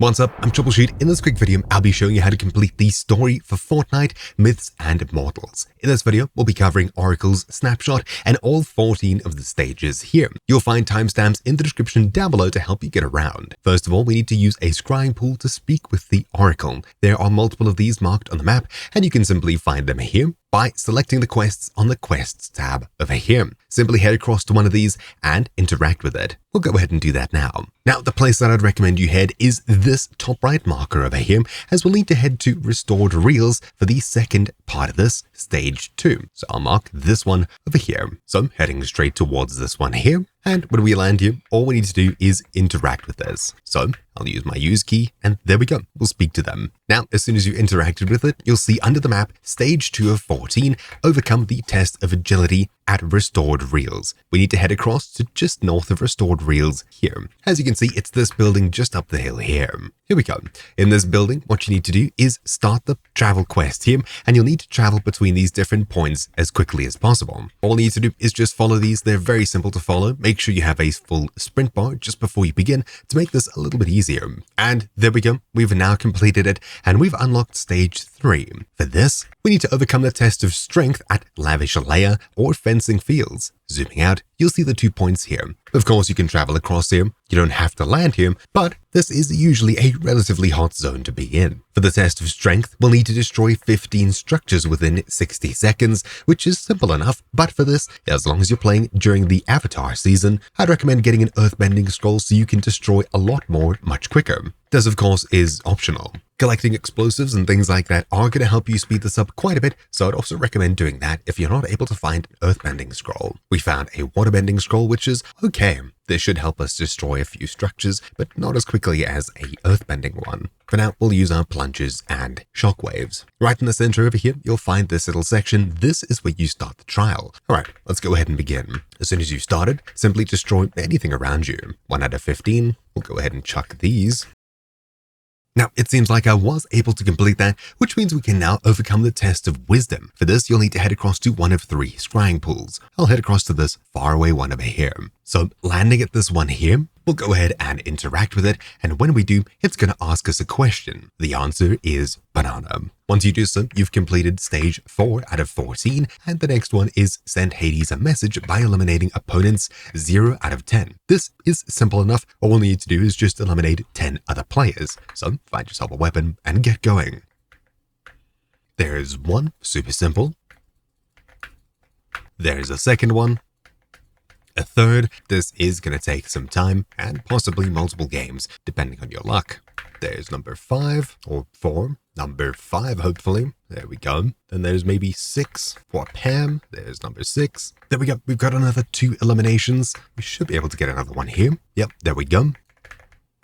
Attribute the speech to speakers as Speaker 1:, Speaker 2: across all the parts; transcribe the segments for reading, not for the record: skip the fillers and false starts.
Speaker 1: What's up, I'm Troubleshoot. In this quick video, I'll be showing you how to complete the story for Fortnite, Myths and Mortals. In this video, we'll be covering Oracle's Snapshot and all 14 of the stages here. You'll find timestamps in the description down below to help you get around. First of all, we need to use a Scrying Pool to speak with the Oracle. There are multiple of these marked on the map, and you can simply find them here by selecting the quests on the Quests tab over here. Simply head across to one of these and interact with it. We'll go ahead and do that now. Now, the place that I'd recommend you head is this top right marker over here, as we'll need to head to Restored Reels for the second part of this, Stage 2. So I'll mark this one over here. So heading straight towards this one here. And when we land here, all we need to do is interact with this. So I'll use my use key, and there we go. We'll speak to them. Now, as soon as you interacted with it, you'll see under the map, Stage 2 of 14, overcome the test of agility at Restored Reels. We need to head across to just north of Restored Reels here. As you can see, it's this building just up the hill here. Here we go. In this building, what you need to do is start the travel quest here, and you'll need to travel between these different points as quickly as possible. All you need to do is just follow these. They're very simple to follow. Make sure you have a full sprint bar just before you begin to make this a little bit easier. And there we go. We've now completed it, and we've unlocked Stage 3. For this, we need to overcome the test of strength at Lavish Layer or Fencing Fields. Zooming out, you'll see the 2 points here. Of course, you can travel across here. You don't have to land here, but this is usually a relatively hot zone to be in. For the test of strength, we'll need to destroy 15 structures within 60 seconds, which is simple enough. But for this, as long as you're playing during the Avatar season, I'd recommend getting an Earthbending Scroll so you can destroy a lot more much quicker. This, of course, is optional. Collecting explosives and things like that are going to help you speed this up quite a bit, so I'd also recommend doing that if you're not able to find an Earthbending Scroll. We found a Waterbending Scroll, which is okay. This should help us destroy a few structures, but not as quickly as a Earthbending one. For now, we'll use our plunges and shockwaves. Right in the center over here, you'll find this little section. This is where you start the trial. All right, let's go ahead and begin. As soon as you've started, simply destroy anything around you. 1 out of 15. We'll go ahead and chuck these. Now, it seems like I was able to complete that, which means we can now overcome the test of wisdom. For this, you'll need to head across to one of 3 scrying pools. I'll head across to this faraway one over here. So landing at this one here, we'll go ahead and interact with it. And when we do, it's going to ask us a question. The answer is banana. Once you do so, you've completed Stage 4 out of 14. And the next one is send Hades a message by eliminating opponents 0 out of 10. This is simple enough. All we need to do is just eliminate 10 other players. So find yourself a weapon and get going. There's one, super simple. There's a second one. A third, this is going to take some time and possibly multiple games, depending on your luck. There's number 5 or 4, number 5, hopefully. There we go. Then there's maybe 6 for Pam. There's number 6. There we go. We've got another 2 eliminations. We should be able to get another one here. Yep, there we go.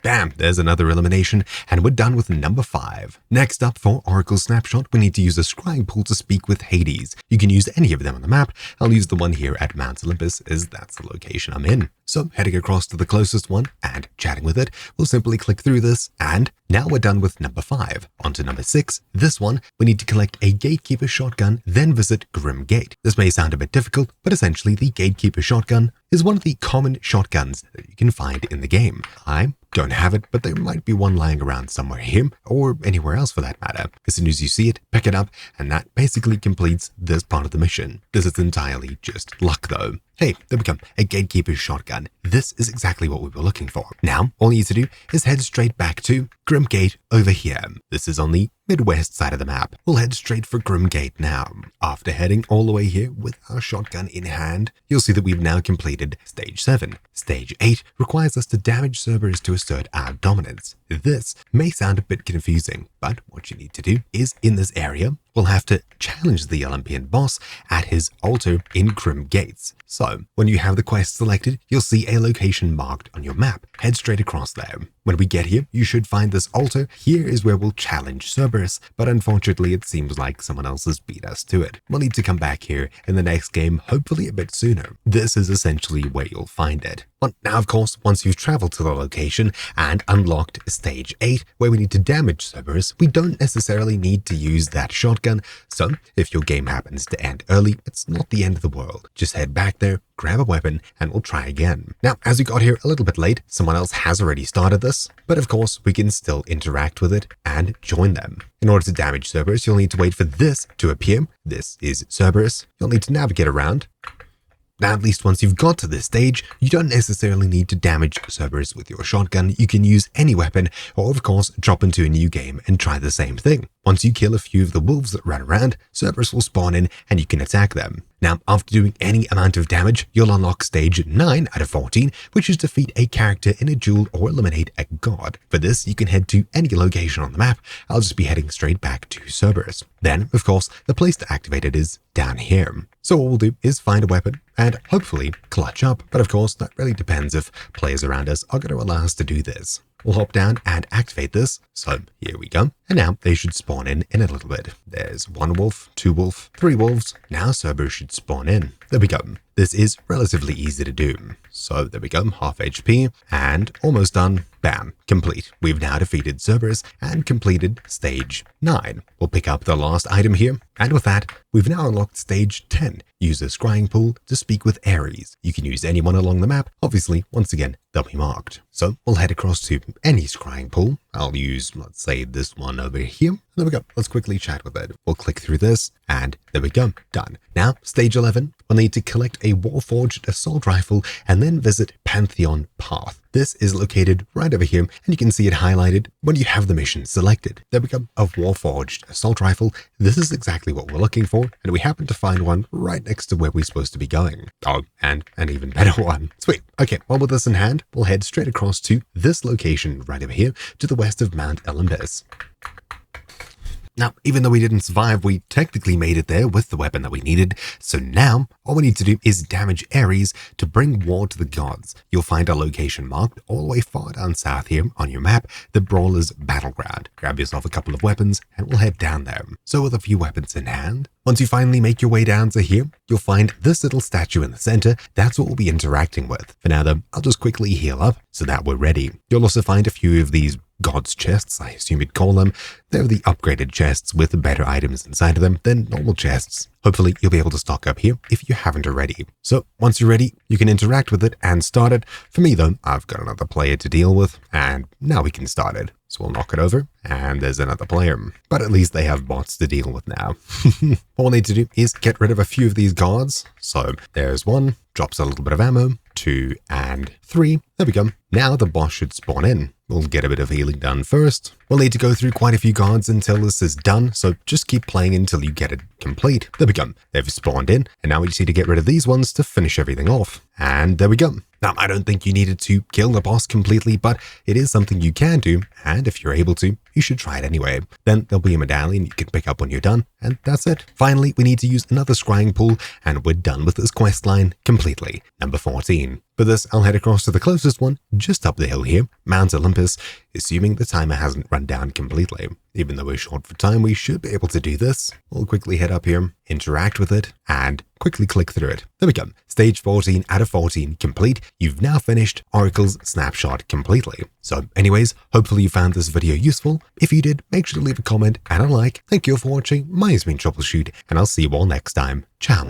Speaker 1: Bam, there's another elimination, and we're done with number 5. Next up, for Oracle Snapshot, we need to use a Scrying Pool to speak with Hades. You can use any of them on the map. I'll use the one here at Mount Olympus, as that's the location I'm in. So heading across to the closest one and chatting with it, we'll simply click through this, and now we're done with number 5. On to number 6. This one, we need to collect a Gatekeeper shotgun, then visit Grim Gate. This may sound a bit difficult, but essentially the Gatekeeper shotgun is one of the common shotguns that you can find in the game. I don't have it, but there might be one lying around somewhere here, or anywhere else for that matter. As soon as you see it, pick it up, and that basically completes this part of the mission. This is entirely just luck though. Hey, there we go, a Gatekeeper shotgun. This is exactly what we were looking for. Now, all you need to do is head straight back to Grim Gate over here. This is on the Midwest side of the map. We'll head straight for Grim Gate now. After heading all the way here with our shotgun in hand, you'll see that we've now completed Stage 7. Stage 8 requires us to damage Cerberus to assert our dominance. This may sound a bit confusing, but what you need to do is, in this area, we'll have to challenge the Olympian boss at his altar in Grim Gates. So, when you have the quest selected, you'll see a location marked on your map. Head straight across there. When we get here, you should find this altar. Here is where we'll challenge Cerberus, but unfortunately it seems like someone else has beat us to it. We'll need to come back here in the next game, hopefully a bit sooner. This is essentially where you'll find it. But now, of course, once you've traveled to the location and unlocked Stage 8, where we need to damage Cerberus, we don't necessarily need to use that shotgun. So if your game happens to end early, it's not the end of the world. Just head back there, grab a weapon, and we'll try again. Now, as we got here a little bit late, someone else has already started this, but of course, we can still interact with it and join them. In order to damage Cerberus, you'll need to wait for this to appear. This is Cerberus. You'll need to navigate around. Now, at least once you've got to this stage, you don't necessarily need to damage Cerberus with your shotgun. You can use any weapon, or of course, drop into a new game and try the same thing. Once you kill a few of the wolves that run around, Cerberus will spawn in and you can attack them. Now, after doing any amount of damage, you'll unlock stage 9 out of 14, which is defeat a character in a duel or eliminate a god. For this, you can head to any location on the map. I'll just be heading straight back to Cerberus. Then, of course, the place to activate it is down here. So what we'll do is find a weapon and hopefully clutch up. But of course, that really depends if players around us are going to allow us to do this. We'll hop down and activate this. So here we go. And now they should spawn in a little bit. There's 1 wolf, 2 wolf, 3 wolves. Now Cerberus should spawn in. There we go. This is relatively easy to do. So there we go, half HP and almost done. Bam, complete. We've now defeated Cerberus and completed stage 9. We'll pick up the last item here. And with that, we've now unlocked stage 10. Use the Scrying Pool to speak with Ares. You can use anyone along the map. Obviously, once again, they'll be marked. So we'll head across to any Scrying Pool. I'll use, let's say, this one over here. There we go. Let's quickly chat with it. We'll click through this and there we go. Done. Now, stage 11, we'll need to collect a Warforged assault rifle and then visit Pantheon Path. This is located right over here and you can see it highlighted when you have the mission selected. There we go. A Warforged assault rifle. This is exactly what we're looking for and we happen to find one right next to where we're supposed to be going. Oh, and an even better one. Sweet. Okay, well with this in hand, we'll head straight across to this location right over here to the west of Mount Olympus. Now, even though we didn't survive, we technically made it there with the weapon that we needed. So now, all we need to do is damage Ares to bring war to the gods. You'll find our location marked all the way far down south here on your map, the Brawler's Battleground. Grab yourself a couple of weapons and we'll head down there. So with a few weapons in hand, once you finally make your way down to here, you'll find this little statue in the center. That's what we'll be interacting with. For now though, I'll just quickly heal up so that we're ready. You'll also find a few of these God's chests, I assume you'd call them. They're the upgraded chests with better items inside of them than normal chests. Hopefully you'll be able to stock up here if you haven't already. So once you're ready, you can interact with it and start it. For me though, I've got another player to deal with and now we can start it. So we'll knock it over and there's another player. But at least they have bots to deal with now. All we'll need to do is get rid of a few of these guards. So there's 1, drops a little bit of ammo, 2 and 3. There we go. Now the boss should spawn in. We'll get a bit of healing done first. We'll need to go through quite a few guards until this is done, so just keep playing until you get it complete. There we go. They've spawned in, and now we just need to get rid of these ones to finish everything off. And there we go. Now, I don't think you needed to kill the boss completely, but it is something you can do, and if you're able to, you should try it anyway. Then there'll be a medallion you can pick up when you're done, and that's it. Finally, we need to use another Scrying Pool, and we're done with this questline completely. Number 14. For this, I'll head across to the closest one, just up the hill here, Mount Olympus, assuming the timer hasn't run down completely. Even though we're short for time, we should be able to do this. We'll quickly head up here, interact with it, and quickly click through it. There we go. Stage 14 out of 14 complete. You've now finished Oracle's Snapshot completely. So anyways, hopefully you found this video useful. If you did, make sure to leave a comment and a like. Thank you for watching. My name's been Troubleshoot, and I'll see you all next time. Ciao.